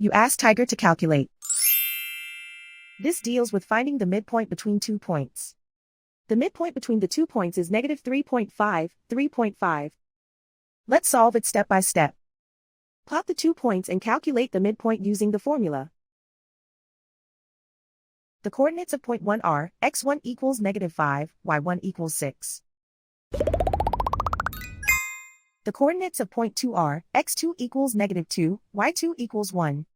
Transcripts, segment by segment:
You ask Tiger to calculate. This deals with finding the midpoint between 2 points. The midpoint between the 2 points is negative 3.5, 3.5. Let's solve it step by step. Plot the 2 points and calculate the midpoint using the formula. The coordinates of point 1 are, x1 equals negative 5, y1 equals 6. The coordinates of point 2 are, x2 equals negative 2, y2 equals 1.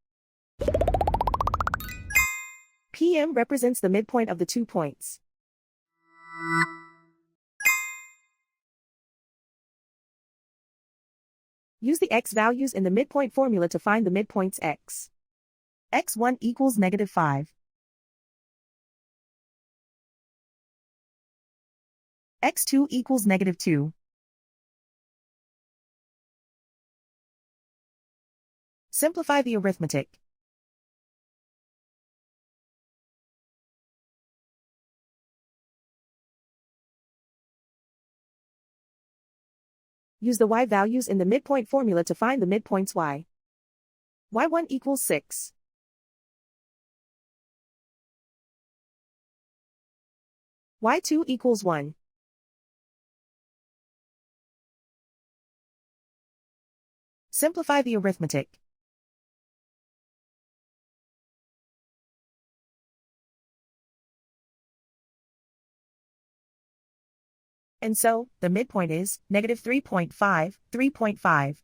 PM represents the midpoint of the 2 points. Use the x values in the midpoint formula to find the midpoints x. x1 equals negative 5. x2 equals negative 2. Simplify the arithmetic. Use the y values in the midpoint formula to find the midpoints y. y1 equals 6. y2 equals 1. Simplify the arithmetic. And so, the midpoint is negative 3.5, 3.5.